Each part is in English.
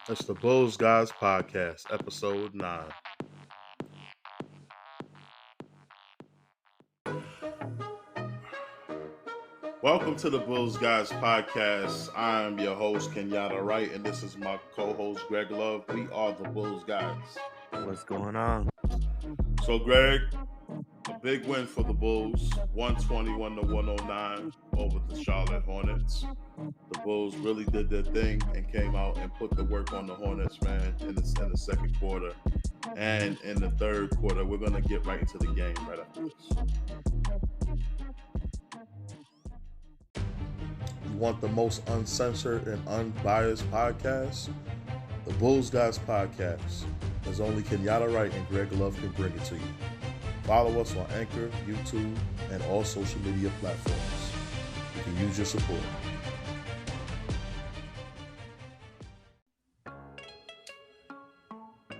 It's the Bulls Guys Podcast, episode 9. Welcome to the Bulls Guys Podcast. I'm your host, Kenyatta Wright, and this is my co host, Greg Love. We are the Bulls Guys. What's going on? So, Greg, a big win for the Bulls, 121 to 109 over the Charlotte Hornets. The Bulls really did their thing and came out and put the work on the Hornets, man, in the second quarter. And in the third quarter, we're going to get right into the game right after this. You want the most uncensored and unbiased podcast? The Bulls Guys Podcast. As only Kenyatta Wright and Greg Love can bring it to you. Follow us on Anchor, YouTube, and all social media platforms. You can use your support.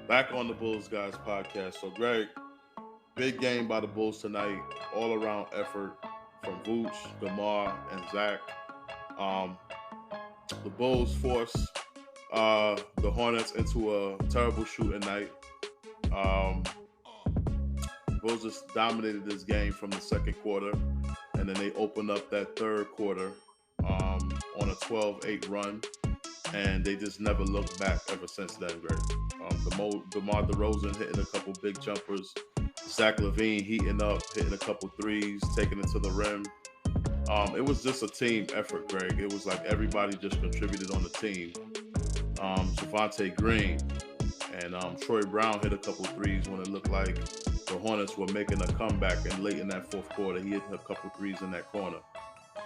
Back on the Bulls Guys Podcast. So, Greg, big game by the Bulls tonight. All around effort from Vooch, Demar, and Zach. The Bulls forced the Hornets into a terrible shooting night. The Bulls just dominated this game from the second quarter, and then they opened up that third quarter on a 12-8 run, and they just never looked back ever since then, Greg. Demar Derozan hitting a couple big jumpers, Zach Lavine hitting a couple threes, taking it to the rim. It was just a team effort, Greg. It was like everybody just contributed on the team. Javonte Green and Troy Brown hit a couple threes when it looked like the Hornets were making a comeback, and late in that fourth quarter, he hit a couple threes in that corner.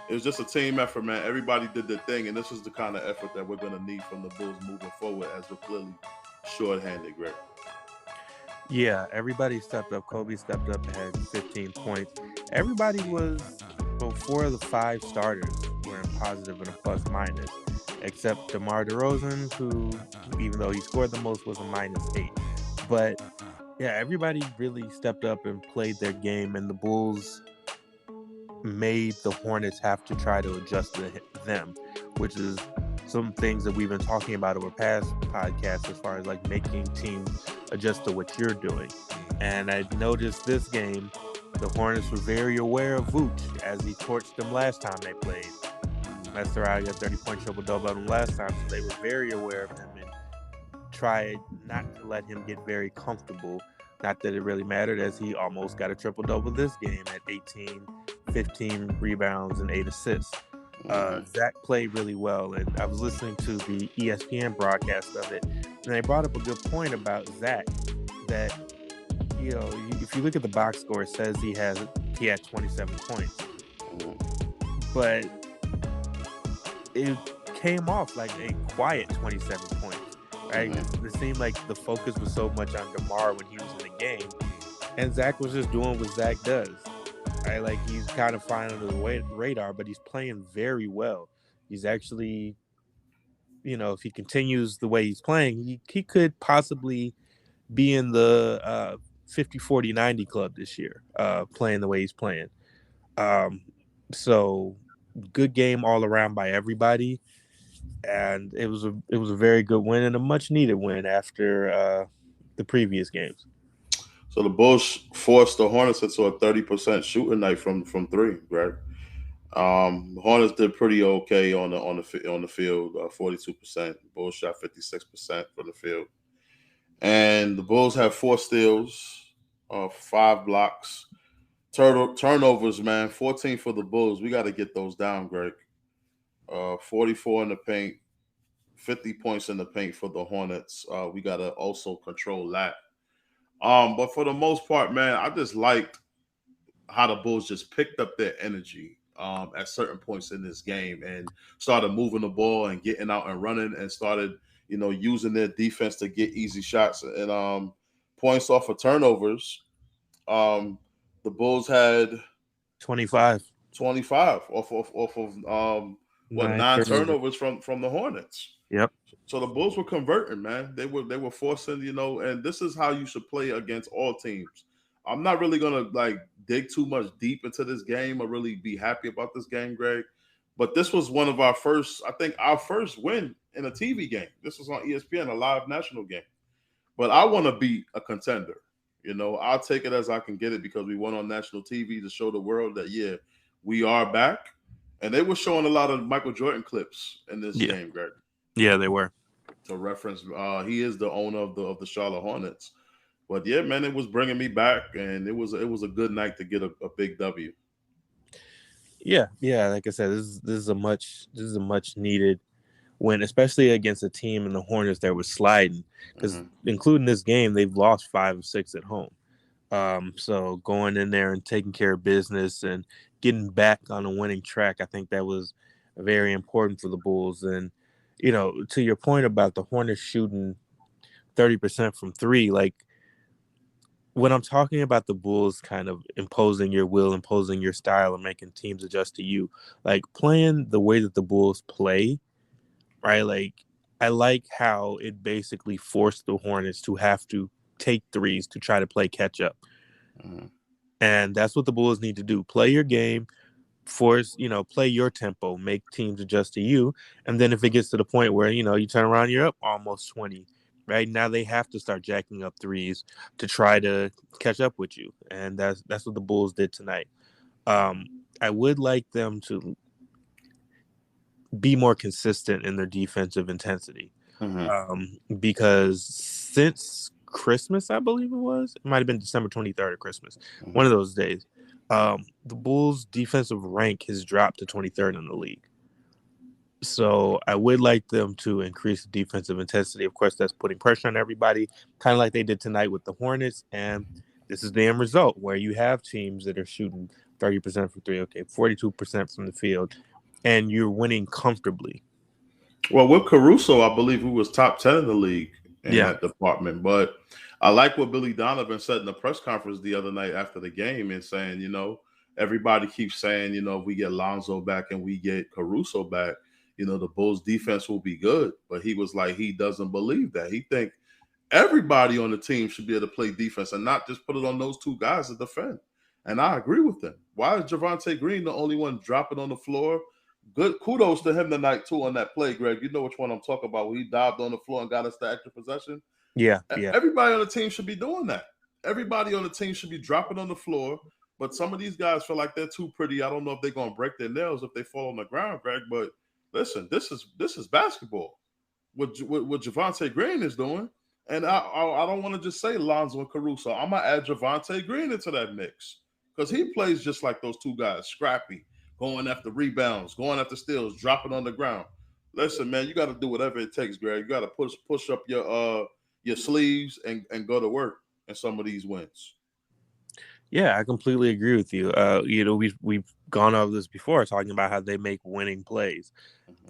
It was just a team effort, man. Everybody did their thing, and this is the kind of effort that we're going to need from the Bulls moving forward, as we're clearly short-handed, Greg. Yeah, everybody stepped up. Kobe stepped up and had 15 points. Everybody was, well, 4 of the 5 starters were in positive and a plus minus, except Demar Derozan, who, even though he scored the most, was a -8. But, yeah, everybody really stepped up and played their game, and the Bulls made the Hornets have to try to adjust to them, which is some things that we've been talking about over past podcasts as far as like making teams adjust to what you're doing. And I noticed this game, the Hornets were very aware of Vooch as he torched them last time they played. Lester got 30-point triple-double on him last time, so they were very aware of him and tried not to let him get very comfortable. Not that it really mattered, as he almost got a triple-double this game at 18, 15 rebounds, and 8 assists. Zach played really well, and I was listening to the ESPN broadcast of it, and they brought up a good point about Zach, that, you know, if you look at the box score, it says he had 27 points, but it came off like a quiet 27 points, right? It seemed like the focus was so much on DeMar when he was in the game, and Zach was just doing what Zach does. Right? Like, he's kind of flying under the radar, but he's playing very well. He's actually, you know, if he continues the way he's playing, he could possibly be in the 50, 40, 90 club this year, playing the way he's playing. So good game all around by everybody. And it was a very good win and a much needed win after the previous games. So the Bulls forced the Hornets into a 30% shooting night from three, Greg. The Hornets did pretty okay on the field, 42%. Bulls shot 56% from the field, and the Bulls have 4 steals, 5 blocks, turnovers. Man, 14 for the Bulls. We got to get those down, Greg. 44 in the paint, 50 points in the paint for the Hornets. We got to also control that. But for the most part, man, I just liked how the Bulls just picked up their energy at certain points in this game and started moving the ball and getting out and running, and started, using their defense to get easy shots and points off of turnovers. The Bulls had 25 off of 9 turnovers from the Hornets. Yep. So the Bulls were converting, man. They were forcing, and this is how you should play against all teams. I'm not really gonna dig too much deep into this game or really be happy about this game, Greg. But this was one of our first win in a TV game. This was on ESPN, a live national game. But I want to be a contender. I'll take it as I can get it because we went on national TV to show the world that, yeah, we are back. And they were showing a lot of Michael Jordan clips in this Yeah. game, Greg. Yeah, they were. To reference, he is the owner of the Charlotte Hornets. But yeah, man, it was bringing me back, and it was a good night to get a big W. Yeah, yeah. Like I said, this is a much needed win, especially against a team in the Hornets that was sliding. Because including this game, they've lost 5 of 6 at home. So going in there and taking care of business and getting back on a winning track, I think that was very important for the Bulls. And to your point about the Hornets shooting 30% from three, like when I'm talking about the Bulls kind of imposing your will, imposing your style, and making teams adjust to you, like playing the way that the Bulls play, right? Like I like how it basically forced the Hornets to have to take threes to try to play catch up. And that's what the Bulls need to do. Play your game, play your tempo, make teams adjust to you. And then if it gets to the point where, you turn around, you're up almost 20, right? Now they have to start jacking up threes to try to catch up with you. And that's what the Bulls did tonight. I would like them to be more consistent in their defensive intensity. Because since Christmas, I believe it might have been December 23rd or Christmas, one of those days, the Bulls' defensive rank has dropped to 23rd in the league. So I would like them to increase the defensive intensity. Of course, that's putting pressure on everybody, kind of like they did tonight with the Hornets. And this is the end result where you have teams that are shooting 30% from three, 42% from the field, and you're winning comfortably. Well, with Caruso, I believe he was top 10 in the league in that department. But I like what Billy Donovan said in the press conference the other night after the game and saying, everybody keeps saying, if we get Lonzo back and we get Caruso back, the Bulls defense will be good. But he was like, he doesn't believe that. He think everybody on the team should be able to play defense and not just put it on those two guys to defend. And I agree with him. Why is Javonte Green the only one dropping on the floor? Good kudos to him tonight, too, on that play, Greg. You know which one I'm talking about, where he dived on the floor and got us the extra possession? Yeah. Everybody on the team should be doing that. Everybody on the team should be dropping on the floor. But some of these guys feel like they're too pretty. I don't know if they're going to break their nails if they fall on the ground, Greg. But listen, this is basketball. What Javonte Green is doing. And I don't want to just say Lonzo and Caruso. I'm going to add Javonte Green into that mix because he plays just like those two guys, scrappy, going after rebounds, going after steals, dropping on the ground. Listen, man, you got to do whatever it takes, Greg. You got to push up your sleeves and go to work in some of these wins. Yeah, I completely agree with you. We've gone over this before, talking about how they make winning plays,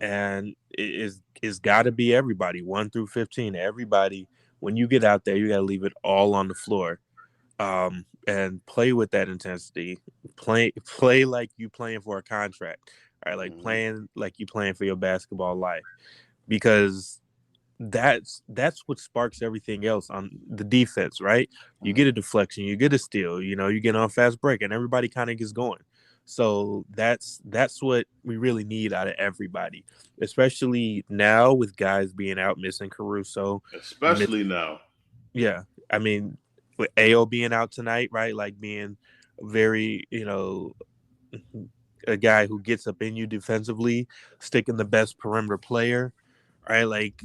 and it's got to be everybody, 1 through 15. Everybody, when you get out there, you got to leave it all on the floor, and play with that intensity. Play like you playing for a contract, right? Like playing like you playing for your basketball life, because that's what sparks everything else on the defense, right? You get a deflection, you get a steal, you get on a fast break, and everybody kind of gets going. So that's what we really need out of everybody, especially now with guys being out, missing Caruso. Especially now. Yeah. I mean, with AO being out tonight, right? Like being very, a guy who gets up in you defensively, sticking the best perimeter player, right? Like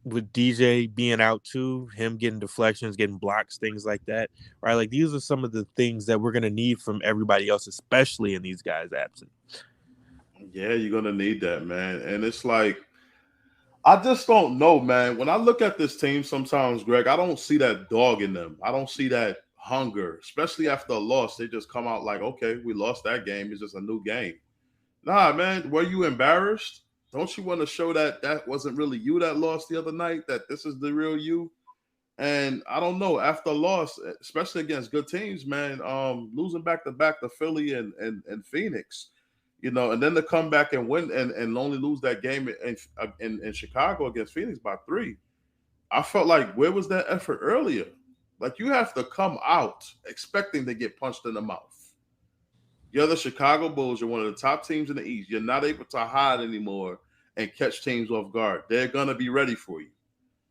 with DJ being out too, him getting deflections, getting blocks, things like that, right? Like these are some of the things that we're going to need from everybody else, especially in these guys absent. Yeah, you're going to need that, man. And it's like, I just don't know, man. When I look at this team sometimes, Greg, I don't see that dog in them. I don't see that hunger, especially after a loss. They just come out like, okay, we lost that game. It's just a new game. Nah, man, were you embarrassed? Don't you want to show that wasn't really you that lost the other night, that this is the real you? And I don't know, after a loss, especially against good teams, man, losing back-to-back to Philly and Phoenix, and then to come back and win and only lose that game in Chicago against Phoenix by 3. I felt like, where was that effort earlier? Like, you have to come out expecting to get punched in the mouth. You're the Chicago Bulls. You're one of the top teams in the East. You're not able to hide anymore and catch teams off guard. They're gonna be ready for you.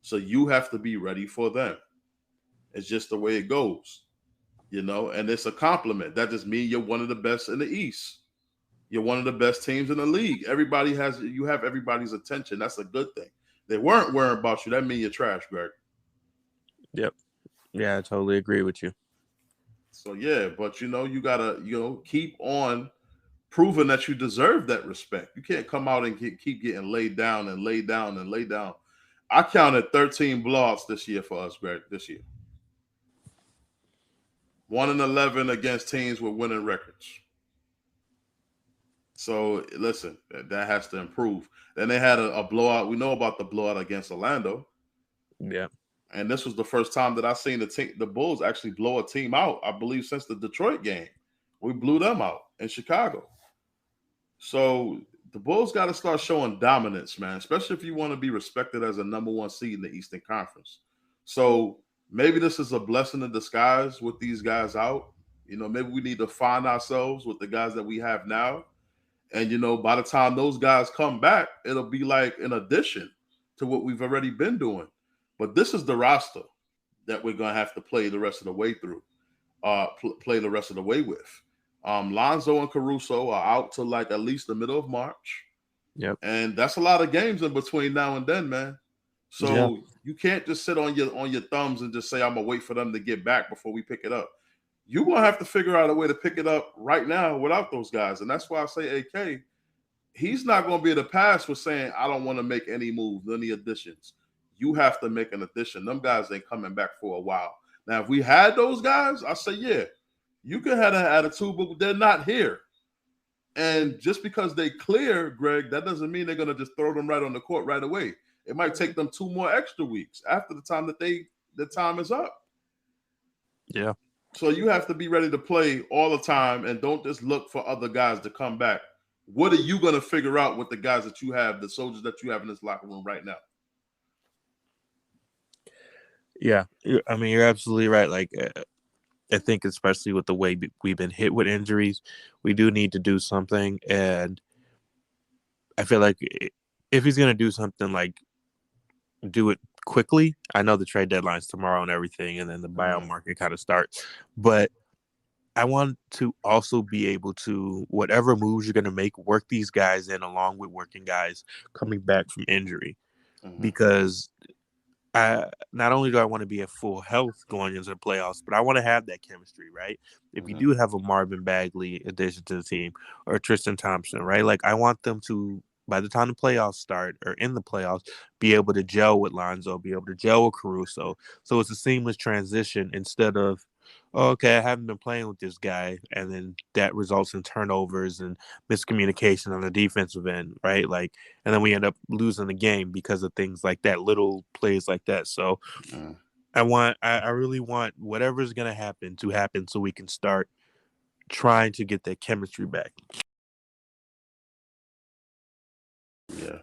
So you have to be ready for them. It's just the way it goes, and it's a compliment. That just means you're one of the best in the East. You're one of the best teams in the league. You have everybody's attention. That's a good thing. They weren't worrying about you. That means you're trash, Greg. Yep. Yeah, I totally agree with you. So yeah, but you gotta, keep on proving that you deserve that respect. You can't come out and keep getting laid down and laid down and laid down. I counted 13 blowouts this year for us, Greg, this year. 1-11 against teams with winning records. So listen, that has to improve. Then they had a blowout. We know about the blowout against Orlando. Yeah. And this was the first time that I've seen the Bulls actually blow a team out, I believe, since the Detroit game. We blew them out in Chicago. So the Bulls got to start showing dominance, man, especially if you want to be respected as a number one seed in the Eastern Conference. So maybe this is a blessing in disguise with these guys out. Maybe we need to find ourselves with the guys that we have now. And, by the time those guys come back, it'll be like an addition to what we've already been doing. But this is the roster that we're going to have to play the rest of the way through, play the rest of the way with. Lonzo and Caruso are out to like at least the middle of March. Yep. And that's a lot of games in between now and then, man. So you can't just sit on your thumbs and just say, I'm going to wait for them to get back before we pick it up. You're going to have to figure out a way to pick it up right now without those guys. And that's why I say AK, he's not going to be able to pass with saying, I don't want to make any moves, any additions. You have to make an addition. Them guys ain't coming back for a while. Now, if we had those guys, I say, yeah, you could have an attitude, but they're not here. And just because they clear, Greg, that doesn't mean they're going to just throw them right on the court right away. It might take them 2 more extra weeks after the time that the time is up. Yeah. So you have to be ready to play all the time and don't just look for other guys to come back. What are you going to figure out with the guys that you have, the soldiers that you have in this locker room right now? Yeah. I mean, you're absolutely right. Like, I think especially with the way we've been hit with injuries, we do need to do something. And I feel like if he's going to do something, like do it quickly. I know the trade deadline's tomorrow and everything, and then the buyout market kind of starts. But I want to also be able to, whatever moves you're going to make, work these guys in along with working guys coming back from injury. Because not only do I want to be at full health going into the playoffs, but I want to have that chemistry, right? If you do have a Marvin Bagley addition to the team or Tristan Thompson, right? Like, I want them to, by the time the playoffs start or in the playoffs, be able to gel with Lonzo, be able to gel with Caruso. So it's a seamless transition instead of, oh, okay, I haven't been playing with this guy, and then that results in turnovers and miscommunication on the defensive end, right? Like, and then we end up losing the game because of things like that, little plays like that. So I really want whatever's going to happen so we can start trying to get that chemistry back. Yeah.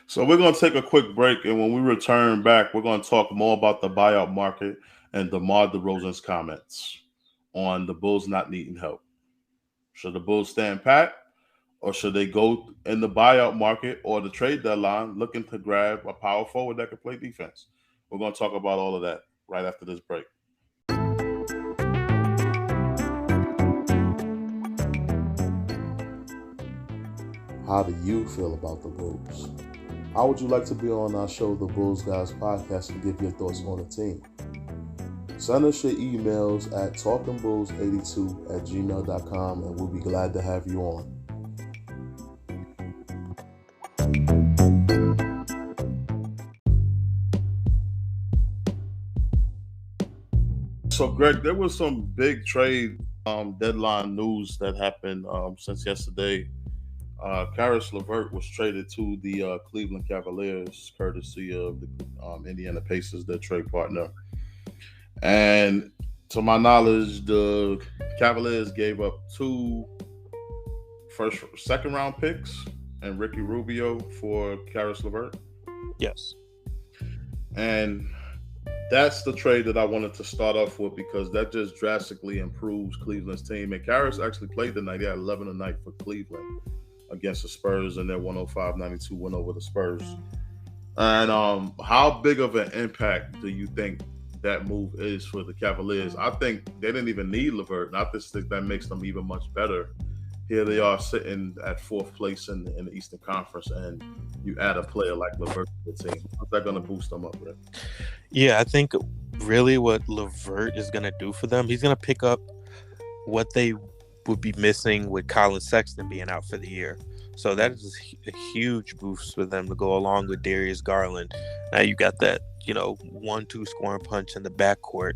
So we're going to take a quick break, and when we return back, we're going to talk more about the buyout market and DeMar DeRozan's comments on the Bulls not needing help. Should the Bulls stand pat, or should they go in the buyout market or the trade deadline looking to grab a power forward that can play defense? We're going to talk about all of that right after this break. How do you feel about the Bulls? How would you like to be on our show, the Bulls Guys Podcast, and give your thoughts on the team? Send us your emails at talkingbulls82@gmail.com, and we'll be glad to have you on. So, Greg, there was some big trade deadline news that happened since yesterday. Caris LeVert was traded to the Cleveland Cavaliers, courtesy of the Indiana Pacers, their trade partner. And to my knowledge, the Cavaliers gave up 2 second-round picks and Ricky Rubio for Caris LeVert. Yes. And that's the trade that I wanted to start off with, because that just drastically improves Cleveland's team. And Caris actually played tonight. He had 11 a night for Cleveland. against the Spurs in their 105-92 win over the Spurs. And how big of an impact do you think that move is for the Cavaliers? I think they didn't even need LeVert. I just think that makes them even much better. Here they are sitting at fourth place in the Eastern Conference, and you add a player like LeVert to the team. How's that going to boost them up, Rick? Yeah, I think really what LeVert is going to do for them, he's going to pick up what they would be missing with Colin Sexton being out for the year. So that is a huge boost for them to go along with Darius Garland. Now you got that, 1-2 scoring punch in the backcourt,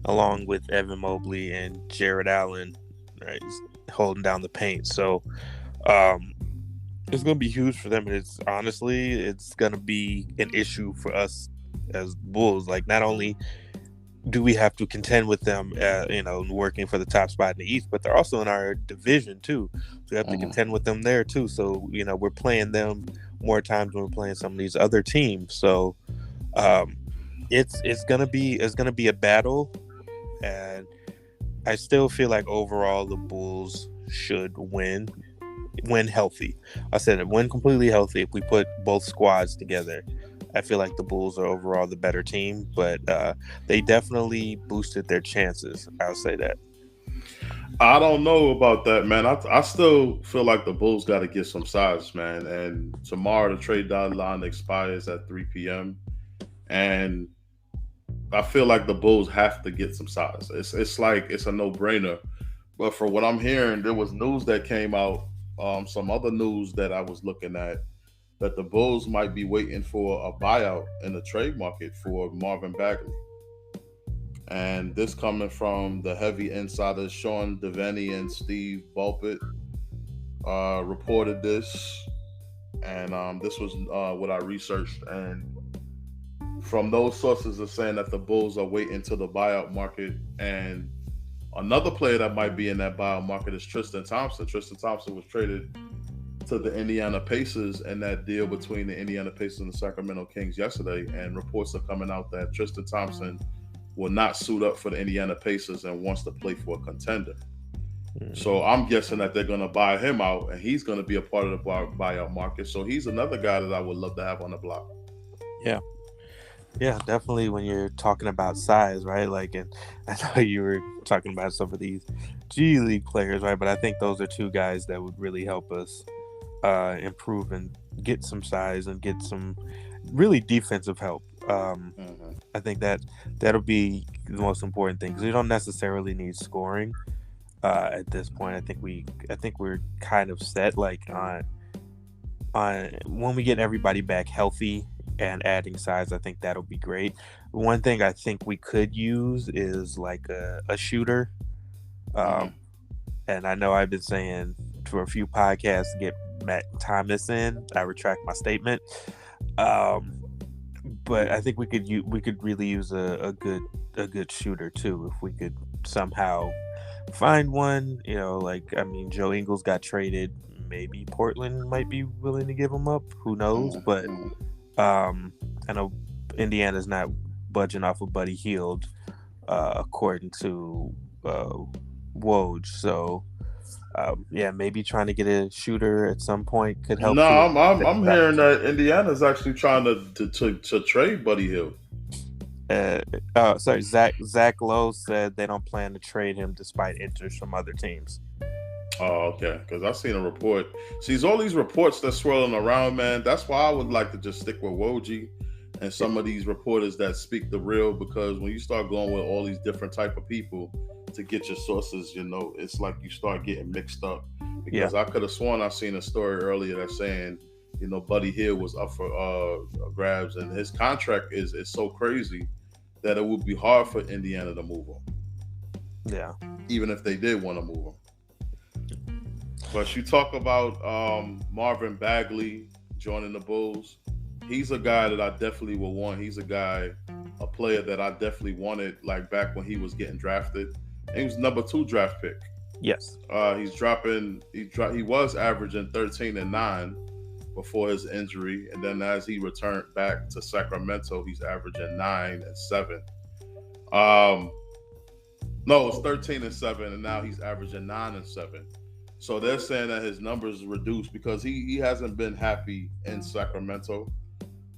along with Evan Mobley and Jared Allen, right, holding down the paint. So it's going to be huge for them. And it's going to be an issue for us as Bulls. Like, not only do we have to contend with them, working for the top spot in the East, but they're also in our division too. So we have to contend with them there too. So, we're playing them more times when we're playing some of these other teams. So it's gonna be a battle, and I still feel like overall the Bulls should win healthy. I said it, win completely healthy. If we put both squads together, I feel like the Bulls are overall the better team, but they definitely boosted their chances. I'll say that. I don't know about that, man. I still feel like the Bulls got to get some size, man. And tomorrow the trade deadline expires at 3 p.m. And I feel like the Bulls have to get some size. It's like it's a no-brainer. But for what I'm hearing, there was news that came out, some other news that I was looking at, that the Bulls might be waiting for a buyout in the trade market for Marvin Bagley. And this coming from the heavy insiders, Sean Devaney and Steve Bulpett, reported this. And this was what I researched. And from those sources are saying that the Bulls are waiting to the buyout market. And another player that might be in that buyout market is Tristan Thompson. Tristan Thompson was traded to the Indiana Pacers in that deal between the Indiana Pacers and the Sacramento Kings yesterday, and reports are coming out that Tristan Thompson will not suit up for the Indiana Pacers and wants to play for a contender. So I'm guessing that they're going to buy him out, and he's going to be a part of the buyout market. So he's another guy that I would love to have on the block. Yeah, definitely. When you're talking about size, right? Like, and I know you were talking about some of these G League players, right? But I think those are two guys that would really help us improve and get some size and get some really defensive help. I think that'll be the most important thing, because we don't necessarily need scoring at this point. I think we're kind of set, like on when we get everybody back healthy and adding size. I think that'll be great. One thing I think we could use is like a shooter. And I know I've been saying for a few podcasts to get Matt Thomas in. I retract my statement. But I think we could really use a good shooter too, if we could somehow find one. Joe Ingles got traded. Maybe Portland might be willing to give him up. Who knows? But I know Indiana's not budging off of Buddy Hield, according to Woj. So maybe trying to get a shooter at some point could help. No, I'm hearing that Indiana's actually trying to trade Buddy Hield. Sorry, Zach Lowe said they don't plan to trade him despite interest from other teams. Oh, okay. Because I've seen a report. See, all these reports that's swirling around, man. That's why I would like to just stick with Woj and some of these reporters that speak the real. Because when you start going with all these different type of people to get your sources, it's like you start getting mixed up. Because I could have sworn I seen a story earlier that's saying, Buddy Hield was up for grabs, and his contract is so crazy that it would be hard for Indiana to move him. Yeah. Even if they did want to move him. But you talk about Marvin Bagley joining the Bulls. He's a guy that I definitely will want. He's a player that I definitely wanted, like back when he was getting drafted. And he was number 2 draft pick. Yes. He was averaging 13 and 9 before his injury, and then as he returned back to Sacramento, he's averaging 9 and 7. No, it's 13 and 7, and now he's averaging 9 and 7. So they're saying that his numbers reduced because he hasn't been happy in Sacramento.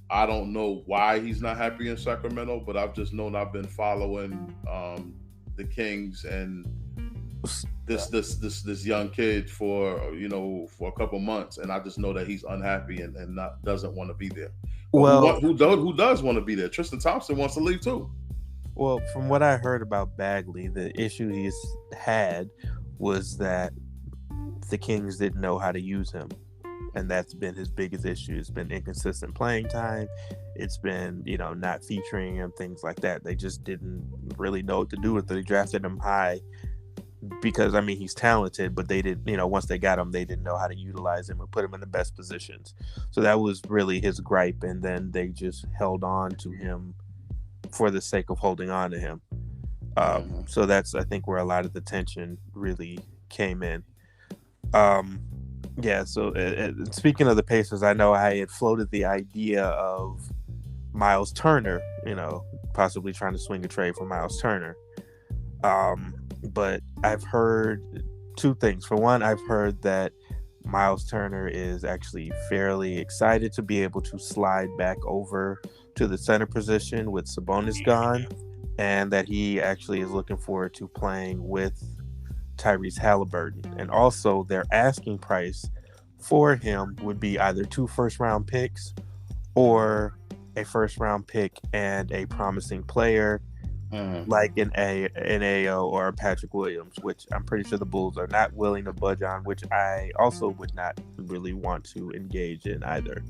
I don't know why he's not happy in Sacramento, but I've just known I've been following the Kings and this young kid for for a couple months, and I just know that he's unhappy and not doesn't want to be there. But Well, who does want to be there? Tristan Thompson wants to leave too. well, from what I heard about Bagley, the issue he's had was that the Kings didn't know how to use him. And that's been his biggest issue. It's been inconsistent playing time. It's been, not featuring him, things like that. They just didn't really know what to do with it. They drafted him high because, he's talented, but they didn't, once they got him, they didn't know how to utilize him or put him in the best positions. So that was really his gripe. And then they just held on to him for the sake of holding on to him. So that's, I think, where a lot of the tension really came in. Yeah, so speaking of the Pacers, I know I had floated the idea of Miles Turner, possibly trying to swing a trade for Miles Turner. But I've heard two things. For one, I've heard that Miles Turner is actually fairly excited to be able to slide back over to the center position with Sabonis gone, and that he actually is looking forward to playing with Tyrese Halliburton. And also their asking price for him would be either 2 first-round picks or a first-round pick and a promising player like an AO or a Patrick Williams, which I'm pretty sure the Bulls are not willing to budge on, which I also would not really want to engage in either.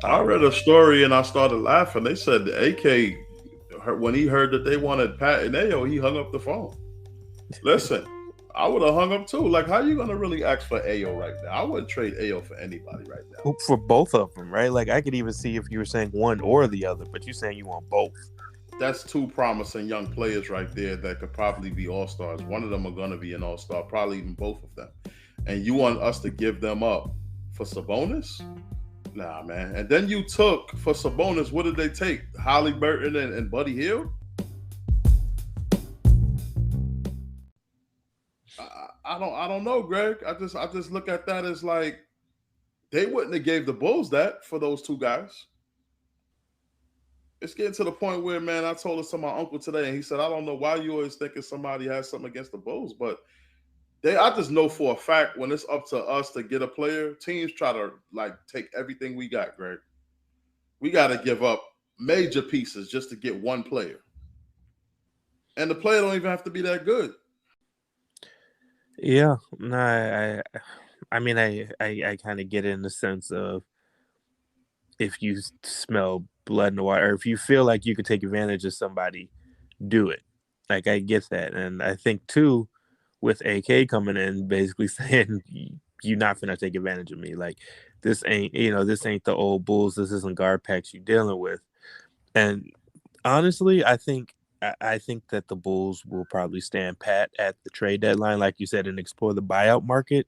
I read a story and I started laughing. They said the AK, when he heard that they wanted Pat and AO, he hung up the phone. Listen, I would have hung up too. Like, how you gonna really ask for AO right now? I wouldn't trade AO for anybody right now. For both of them, right? Like, I could even see if you were saying one or the other, but you're saying you want both. That's 2 promising young players right there that could probably be all-stars. One of them are gonna be an all-star, probably even both of them. And you want us to give them up for Sabonis? Nah, man. And then you took for Sabonis, what did they take? Halliburton and Buddy Hield? I don't know, Greg. I just look at that as like they wouldn't have gave the Bulls that for those 2 guys. It's getting to the point where, man, I told this to my uncle today, and he said, I don't know why you always thinking somebody has something against the Bulls, but I just know for a fact when it's up to us to get a player, teams try to like take everything we got, Greg. We got to give up major pieces just to get one player. And the player don't even have to be that good. Yeah, no, I kind of get it in the sense of if you smell blood in the water, or if you feel like you could take advantage of somebody, do it. Like, I get that. And I think too, with AK coming in basically saying you're not finna take advantage of me. Like, this ain't the old Bulls. This isn't Garpax you're dealing with. And honestly, I think that the Bulls will probably stand pat at the trade deadline, like you said, and explore the buyout market.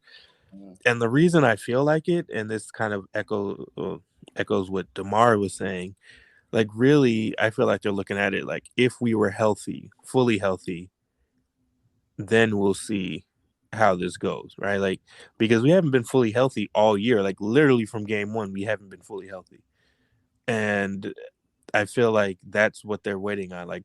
And the reason I feel like it, and this kind of echoes what Demar was saying, like, really, I feel like they're looking at it like, if we were healthy, fully healthy, then we'll see how this goes, right? Like, because we haven't been fully healthy all year. Like, literally from game 1, we haven't been fully healthy. And I feel like that's what they're waiting on. Like,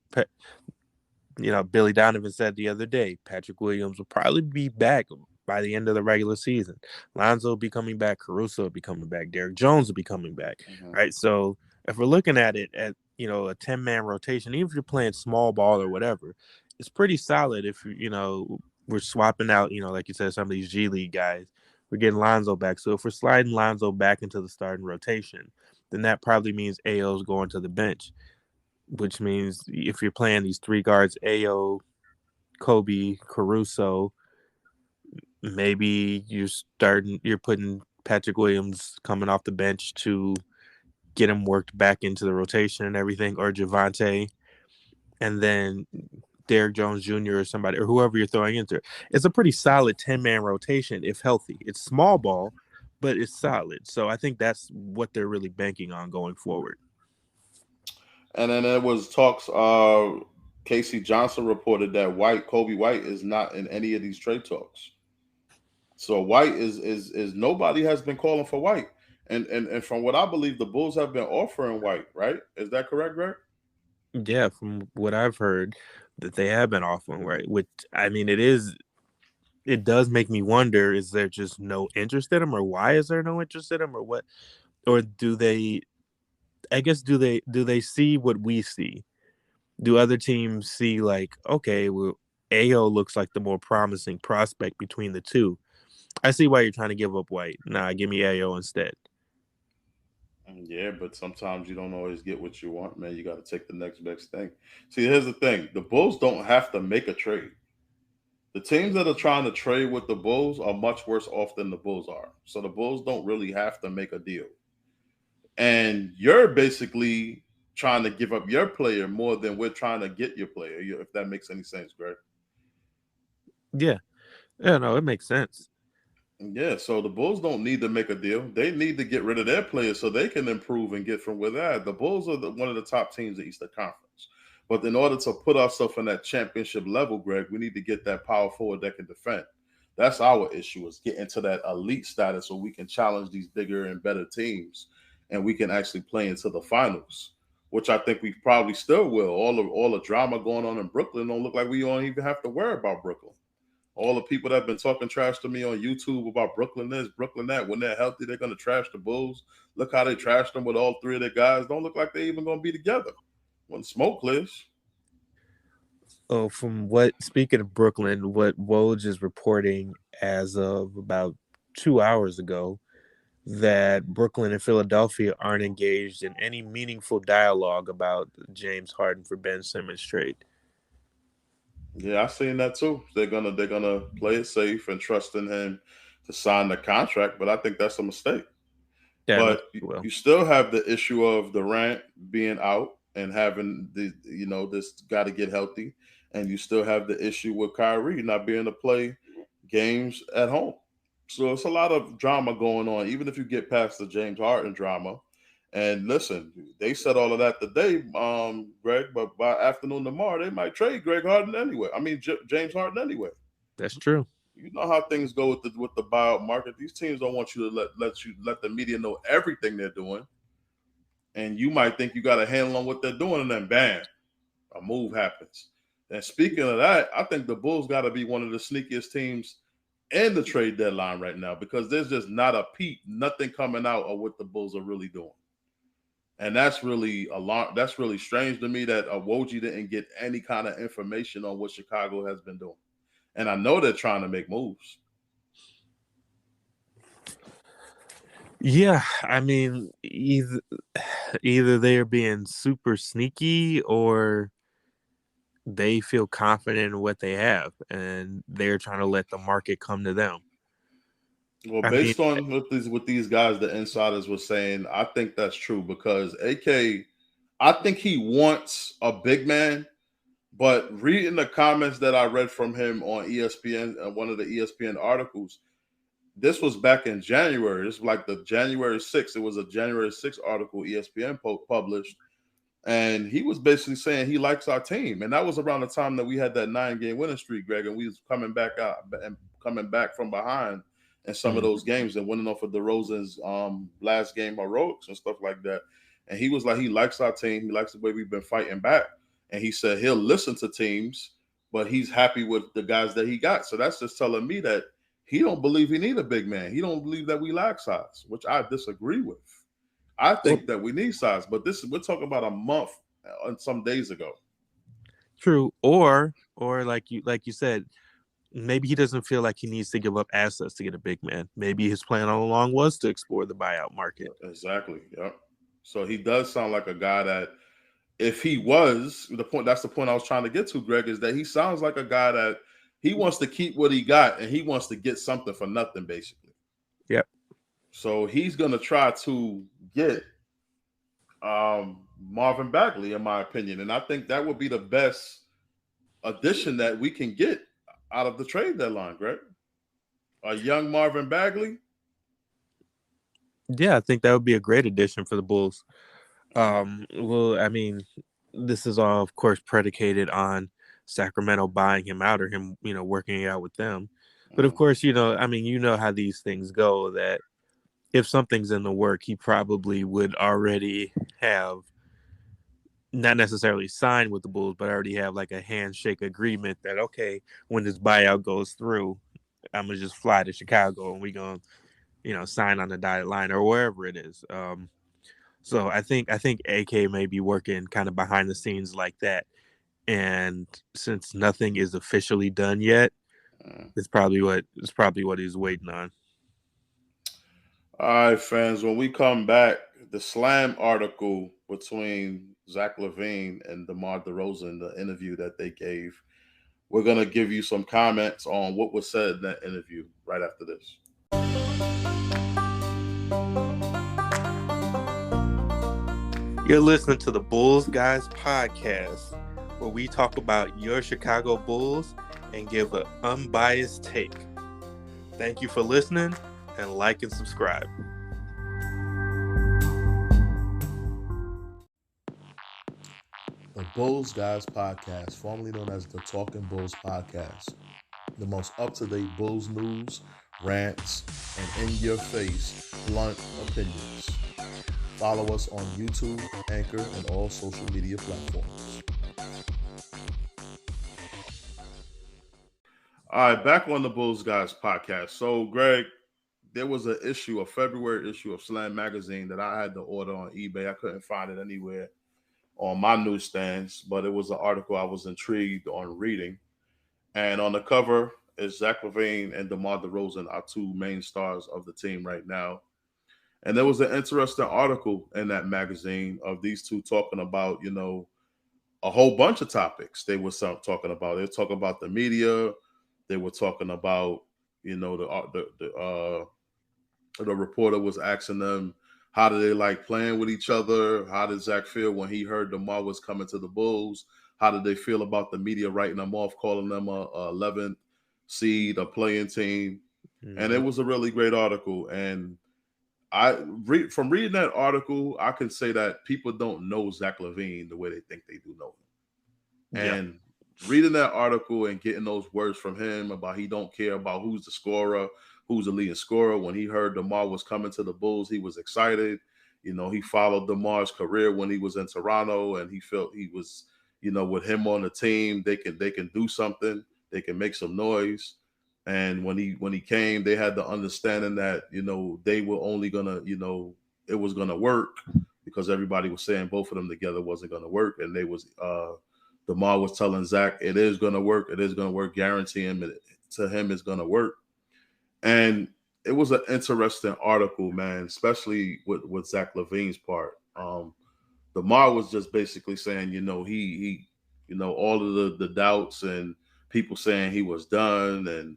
Billy Donovan said the other day, Patrick Williams will probably be back by the end of the regular season. Lonzo will be coming back. Caruso will be coming back. Derek Jones will be coming back, right? So if we're looking at it at, a 10-man rotation, even if you're playing small ball or whatever, it's pretty solid if, we're swapping out, like you said, some of these G League guys. We're getting Lonzo back. So if we're sliding Lonzo back into the starting rotation, then that probably means AO's going to the bench, which means if you're playing these 3 guards, AO, Kobe, Caruso, maybe you're putting Patrick Williams coming off the bench to get him worked back into the rotation and everything, or Javante, and then Derek Jones Jr. or somebody, or whoever you're throwing into it. It's a pretty solid 10-man rotation if healthy. It's small ball, but it's solid. So I think that's what they're really banking on going forward. And then there was talks. Casey Johnson reported that Kobe White is not in any of these trade talks. So White is nobody has been calling for White. And from what I believe, the Bulls have been offering White, right? Is that correct, Greg? Yeah, from what I've heard, that they have been offering, right? Which, I mean, it does make me wonder: is there just no interest in him, or why is there no interest in him, or what? Or do they? I guess do they see what we see? Do other teams see, like, okay, well, Ao looks like the more promising prospect between the two? I see why you're trying to give up White. Nah, give me Ao instead. Yeah, but sometimes you don't always get what you want, man. You got to take the next best thing. See, here's the thing: the Bulls don't have to make a trade. The teams that are trying to trade with the Bulls are much worse off than the Bulls are. So the Bulls don't really have to make a deal. And you're basically trying to give up your player more than we're trying to get your player, if that makes any sense, Greg. Yeah, yeah, no, it makes sense. Yeah, so the Bulls don't need to make a deal. They need to get rid of their players so they can improve and get from where they're at. The Bulls are one of the top teams in the Eastern Conference. But in order to put ourselves in that championship level, Greg, we need to get that power forward that can defend. That's our issue, is getting to that elite status so we can challenge these bigger and better teams and we can actually play into the finals, which I think we probably still will. All the drama going on in Brooklyn don't look like we don't even have to worry about Brooklyn. All the people that have been talking trash to me on YouTube about Brooklyn this, Brooklyn that, when they're healthy, they're going to trash the Bulls. Look how they trashed them with all three of their guys. Don't look like they even going to be together when smoke clears. Oh, from what, speaking of Brooklyn, what Woj is reporting as of about 2 hours ago, that Brooklyn and Philadelphia aren't engaged in any meaningful dialogue about James Harden for Ben Simmons trade. Yeah, I seen that too. They're gonna play it safe and trust in him to sign the contract, but I think that's a mistake. Yeah, no, But well, you still have the issue of Durant being out and having this got to get healthy, and you still have the issue with Kyrie not being able to play games at home. So it's a lot of drama going on. Even if you get past the James Harden drama, and listen, they said all of that today, Greg. But by afternoon tomorrow, they might trade Greg Harden anyway. I mean James Harden anyway. that's true. You know how things go with the buyout market. These teams don't want you to let the media know everything they're doing, and you might think you got a handle on what they're doing, and then bam, a move happens. And speaking of that, I think the Bulls got to be one of the sneakiest teams in the trade deadline right now because there's just not a peep, nothing coming out of what the Bulls are really doing. And that's really alarm. That's really strange to me that Woj didn't get any kind of information on what Chicago has been doing. And I know they're trying to make moves. Yeah, I mean, either they're being super sneaky, or they feel confident in what they have and they're trying to let the market come to them. Well, I mean, based on what these guys, the insiders were saying, I think that's true because AK, I think he wants a big man. But reading the comments that I read from him on ESPN, one of the ESPN articles, this was back in January. This was like the January 6th. It was a January 6th article ESPN published. And he was basically saying he likes our team. And that was around the time that we had that 9-game winning streak, Greg, and we was coming back out and coming back from behind in some of mm, those games and winning off of DeRozan's last game heroics and stuff like that. And he was like, he likes our team. He likes the way we've been fighting back. And he said he'll listen to teams, but he's happy with the guys that he got. So that's just telling me that he don't believe he need a big man. He don't believe that we lack size, which I disagree with. I well, think that we need size, but we're talking about a month and some days ago. true. Or like you said, maybe he doesn't feel like he needs to give up assets to get a big man. Maybe his plan all along was to explore the buyout market. Exactly. Yep. So he does sound like a guy that if he was the point, that's the point I was trying to get to, Greg, is that he sounds like a guy that he wants to keep what he got and he wants to get something for nothing, basically. Yep. So he's gonna try to get Marvin Bagley, in my opinion. And I think that would be the best addition that we can get out of the trade deadline, Greg. A young Marvin Bagley. Yeah, I think that would be a great addition for the Bulls. Well, I mean, this is all, of course, predicated on Sacramento buying him out or him, working it out with them. But of course, I mean, you know how these things go, that if something's in the work, he probably would already have not necessarily signed with the Bulls, but already have like a handshake agreement that, okay, when this buyout goes through, I'm gonna just fly to Chicago and we gonna, sign on the dotted line or wherever it is. So I think AK may be working kind of behind the scenes like that. And since nothing is officially done yet, it's probably what he's waiting on. All right, fans. When we come back, the slam article between Zach Lavine and DeMar DeRozan, the interview that they gave, we're gonna give you some comments on what was said in that interview right after this. You're listening to the Bulls Guys podcast, where we talk about your Chicago Bulls and give an unbiased take. Thank you for listening, and like and subscribe. The Bulls Guys podcast, formerly known as the Talking Bulls podcast. The most up-to-date Bulls news, rants, and in-your-face, blunt opinions. Follow us on YouTube, Anchor, and all social media platforms. All right, back on the Bulls Guys podcast. So, Greg, there was a February issue of Slam magazine that I had to order on eBay. I couldn't find it anywhere on my newsstands, but it was an article I was intrigued on reading. And on the cover is Zach Lavine and DeMar DeRozan, our two main stars of the team right now. And there was an interesting article in that magazine of these two talking about, a whole bunch of topics they were talking about. They were talking about the media. They were talking about, the reporter was asking them, how do they like playing with each other? How did Zach feel when he heard DeMar was coming to the Bulls? How did they feel about the media writing them off, calling them a 11th seed, a playing team? Mm-hmm. And it was a really great article. And from reading that article, I can say that people don't know Zach Lavine the way they think they do know him. Yeah. And reading that article and getting those words from him about he don't care about who's the scorer, who's the leading scorer. When he heard DeMar was coming to the Bulls, he was excited. He followed DeMar's career when he was in Toronto, and he felt he was, with him on the team, they can do something. They can make some noise. And when he came, they had the understanding that, they were only gonna, it was gonna work because everybody was saying both of them together wasn't gonna work. And DeMar was telling Zach, it is gonna work. It is gonna work. Guaranteeing it to him it's gonna work. And it was an interesting article, man, especially with Zach Lavine's part. DeMar was just basically saying, he all of the doubts and people saying he was done, and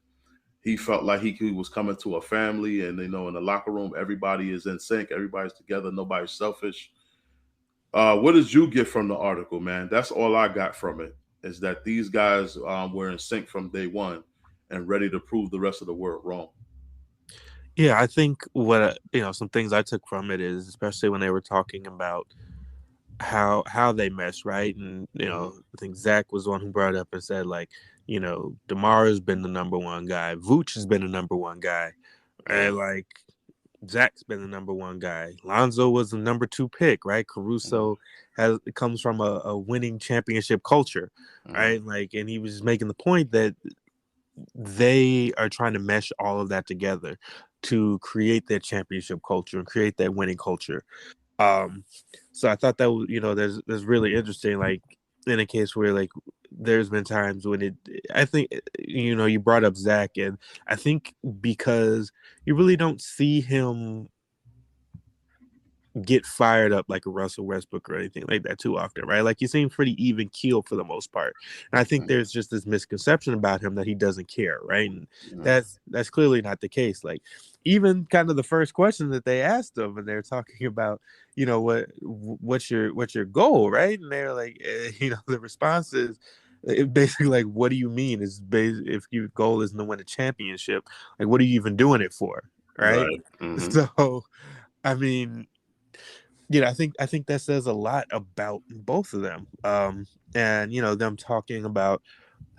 he felt like he was coming to a family, and in the locker room, everybody is in sync, everybody's together, nobody's selfish. What did you get from the article, man? That's all I got from it, is that these guys were in sync from day one and ready to prove the rest of the world wrong. Yeah, I think what some things I took from it is, especially when they were talking about how they mesh, right? And I think Zach was the one who brought it up and said, like, DeMar has been the number one guy, Vooch has been the number one guy, and like Zach's been the number one guy. Lonzo was the number 2 pick, right? Caruso comes from a winning championship culture, right? Like, and he was just making the point that they are trying to mesh all of that together to create that championship culture and create that winning culture. So I thought that was, there's really interesting, like in a case where like there's been times when I think, you brought up Zach, and I think because you really don't see him get fired up like a Russell Westbrook or anything like that too often, right? Like, he seems pretty even keeled for the most part. And I think there's just this misconception about him that he doesn't care, right? And that's clearly not the case. Like, even kind of the first question that they asked him, and they're talking about, what's your goal, right? And they're like, the response is basically like, what do you mean? If your goal isn't to win a championship, like, what are you even doing it for, right? So, I mean, I think that says a lot about both of them. And them talking about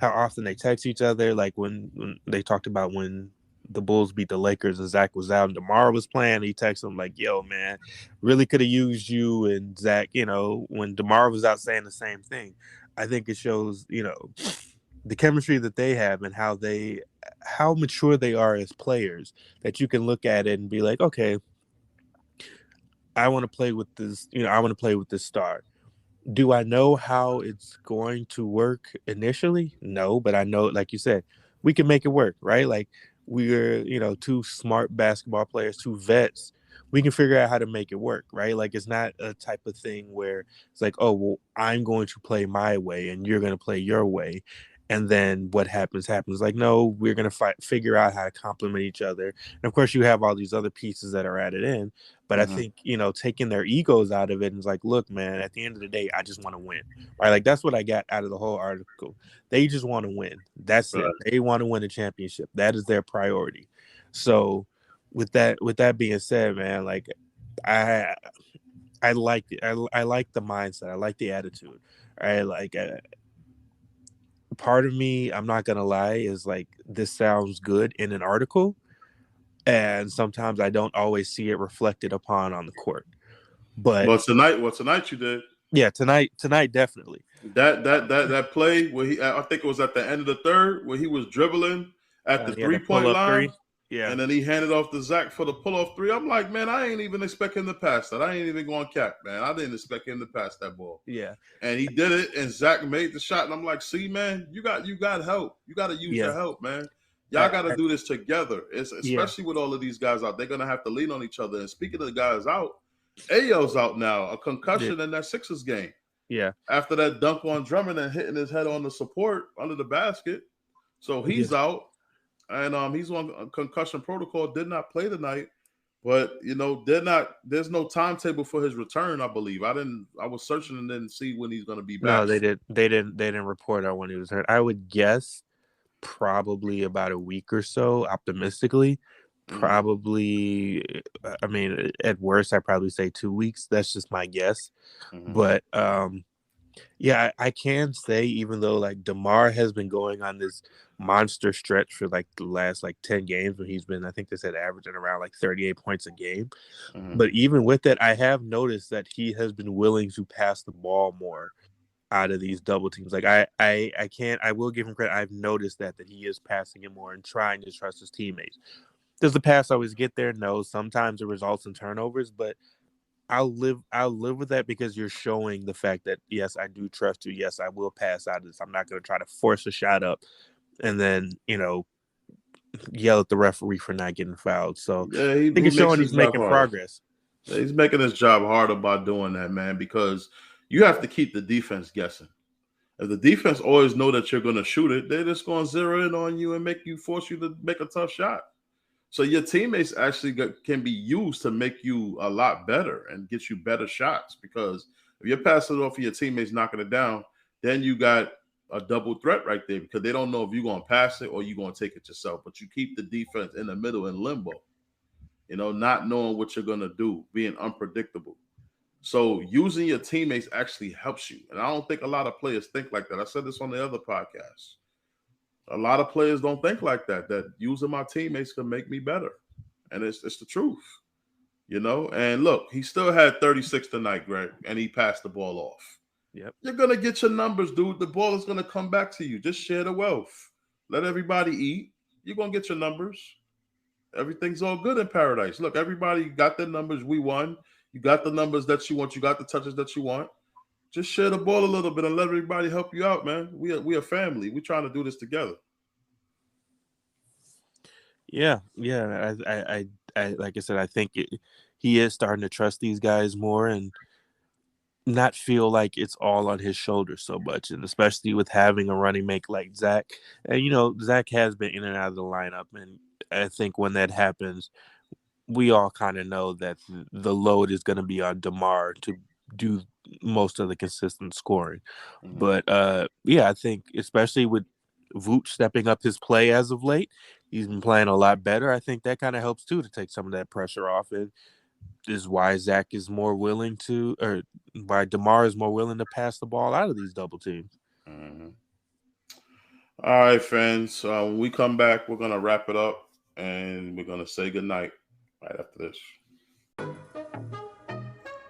how often they text each other. Like when they talked about when the Bulls beat the Lakers and Zach was out and Demar was playing, he texted him like, "Yo, man, really could have used you." And Zach, when Demar was out saying the same thing, I think it shows, the chemistry that they have and how mature they are as players, that you can look at it and be like, okay, I want to play with this, I want to play with this star. Do I know how it's going to work initially? No, but I know, like you said, we can make it work, right? Like we're, two smart basketball players, two vets. We can figure out how to make it work, right? Like it's not a type of thing where it's like, oh, well, I'm going to play my way and you're going to play your way. And then what happens. Like, no, we're going to figure out how to complement each other. And of course, you have all these other pieces that are added in. But I think, taking their egos out of it and it's like, look, man, at the end of the day, I just want to win. Right? Like that's what I got out of the whole article. They just want to win. That's it. They want to win a championship. That is their priority. So with that being said, man, like I like it. I like the mindset. I like the attitude. Right? Like part of me, I'm not gonna lie, is like this sounds good in an article. And sometimes I don't always see it reflected upon on the court. But tonight you did. Yeah, tonight definitely. That play where I think it was at the end of the third where he was dribbling at the 3-point line. Yeah. And then he handed off to Zach for the pull-off three. I'm like, man, I ain't even expect him to pass that. I ain't even going cap, man. I didn't expect him to pass that ball. Yeah. And he did it, and Zach made the shot. And I'm like, see, man, you got help. You got to use your help, man. Y'all got to do this together. Especially with all of these guys out. They're going to have to lean on each other. And speaking of the guys out, Ayo's out now, a concussion in that Sixers game. Yeah. After that dunk on Drummond and hitting his head on the support under the basket. So he's out. And he's on a concussion protocol, did not play tonight. But there's no timetable for his return, I believe. I was searching and didn't see when he's gonna be back. No, they didn't report on when he was hurt. I would guess probably about a week or so, optimistically. Probably, I mean, at worst, I'd probably say 2 weeks. That's just my guess. But yeah, I can say, even though like Demar has been going on this monster stretch for like the last like 10 games where he's been, I think they said averaging around like 38 points a game. But even with it, I have noticed that he has been willing to pass the ball more out of these double teams. Like I will give him credit. I've noticed that he is passing it more and trying to trust his teammates. Does the pass always get there? No. Sometimes it results in turnovers, but I'll live with that because you're showing the fact that, yes, I do trust you. Yes, I will pass out of this. I'm not going to try to force a shot up and then, yell at the referee for not getting fouled. So yeah, I think it's showing he's making progress. Yeah, he's making his job harder by doing that, man, because you have to keep the defense guessing. If the defense always know that you're going to shoot it, they're just going to zero in on you and force you to make a tough shot. So your teammates actually can be used to make you a lot better and get you better shots, because if you're passing it off of your teammates knocking it down, then you got a double threat right there, because they don't know if you're going to pass it or you're going to take it yourself. But you keep the defense in the middle in limbo, not knowing what you're going to do, being unpredictable. So using your teammates actually helps you. And I don't think a lot of players think like that. I said this on the other podcast. A lot of players don't think like that using my teammates can make me better. And it's the truth, And look, he still had 36 tonight, Greg, and he passed the ball off. Yep. You're going to get your numbers, dude. The ball is going to come back to you. Just share the wealth. Let everybody eat. You're going to get your numbers. Everything's all good in paradise. Look, everybody got their numbers. We won. You got the numbers that you want. You got the touches that you want. Just share the ball a little bit and let everybody help you out, man. We a family. We're trying to do this together. Yeah. I like I said, I think he is starting to trust these guys more and not feel like it's all on his shoulders so much, and especially with having a running mate like Zach. And Zach has been in and out of the lineup, and I think when that happens, we all kind of know that the load is going to be on Demar to do most of the consistent scoring. But yeah, I think especially with Vooch stepping up his play as of late, he's been playing a lot better. I think that kind of helps too, to take some of that pressure off. And is why Zach is more willing to, or why Demar is more willing to pass the ball out of these double teams. All right, fans. When we come back, we're gonna wrap it up and we're gonna say goodnight right after this.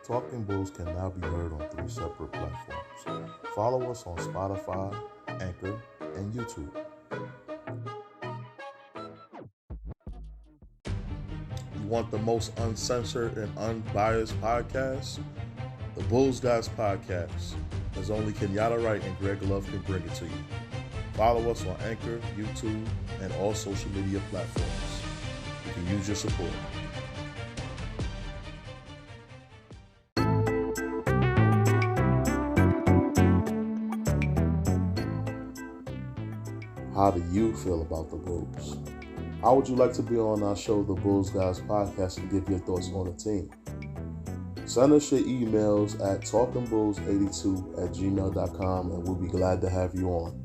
Talking Bulls can now be heard on 3 separate platforms. Follow us on Spotify, Anchor, and YouTube. You want the most uncensored and unbiased podcast? The Bulls Guys Podcast, as only Kenyatta and Greg Love can bring it to you. Follow us on Anchor, YouTube, and all social media platforms. We can use your support. How do you feel about the Bulls? How would you like to be on our show, The Bulls Guys Podcast, and give your thoughts on the team? Send us your emails at talkingbulls82@gmail.com, and we'll be glad to have you on.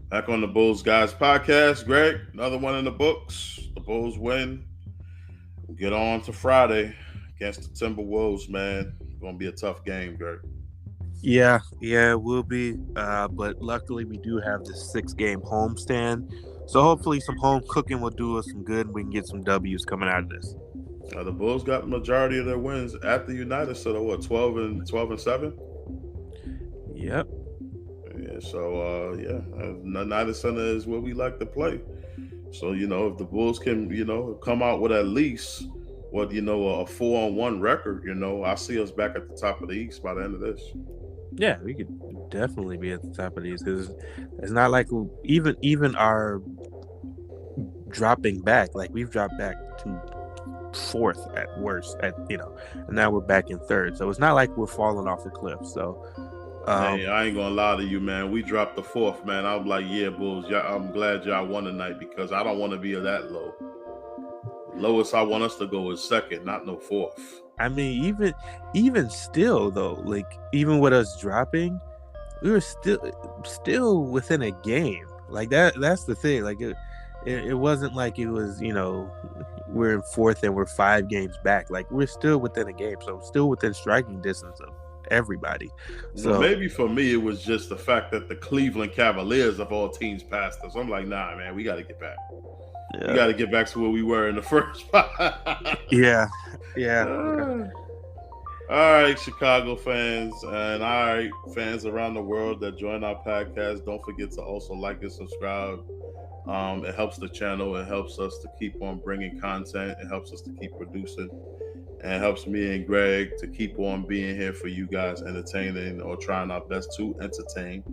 Back on the Bulls Guys Podcast, Greg, another one in the books. The Bulls win. We'll get on to Friday against the Timberwolves, man. It's going to be a tough game, Greg. Yeah, it will be. But luckily, we do have this 6-game homestand. So hopefully some home cooking will do us some good and we can get some W's coming out of this. The Bulls got the majority of their wins at the United Center, 12-7? Yep. Yeah, so, United Center is where we like to play. So, if the Bulls can, come out with at least, a 4-1 record, I see us back at the top of the East by the end of this. Yeah, we could definitely be at the top of these because it's not like even our dropping back, like we've dropped back to 4th at worst, and now we're back in 3rd. So it's not like we're falling off a cliff. So hey, I ain't gonna lie to you, man. We dropped the 4th, man. I'm like, yeah, Bulls. I'm glad y'all won tonight because I don't want to be that low. Lowest I want us to go is 2nd, not no 4th. I mean, even still though, like even with us dropping, we were still within a game. Like that's the thing. Like it wasn't like it was, we're in 4th and we're 5 games back. Like we're still within a game, so still within striking distance of everybody. So maybe for me it was just the fact that the Cleveland Cavaliers of all teams passed us. I'm like, nah, man, we got to get back. Yeah. We got to get back to where we were in the first spot. Yeah. All right, Chicago fans, and all right, fans around the world that join our podcast, don't forget to also like and subscribe. It helps the channel. It helps us to keep on bringing content. It helps us to keep producing. And it helps me and Greg to keep on being here for you guys, entertaining or trying our best to entertain.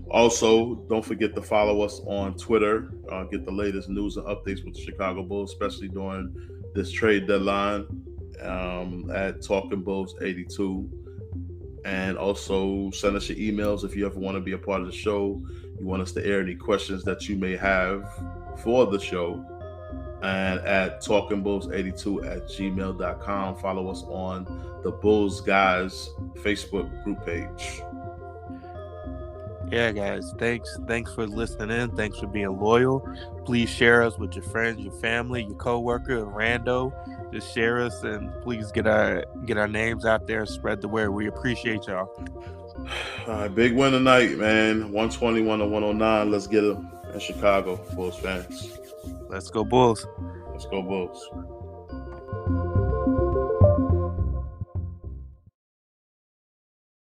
Also, don't forget to follow us on Twitter. Get the latest news and updates with the Chicago Bulls, especially during this trade deadline at Talking Bulls 82. And also send us your emails if you ever want to be a part of the show. You want us to air any questions that you may have for the show. And at talkingbulls82@gmail.com. Follow us on the Bulls Guys Facebook group page. Yeah, guys, thanks for listening in. Thanks for being loyal. Please share us with your friends, your family, your coworker, rando. Just share us and please get our names out there and spread the word. We appreciate y'all. All right, big win tonight, man. 121-109. Let's get them in Chicago, Bulls fans. Let's go Bulls. Let's go Bulls.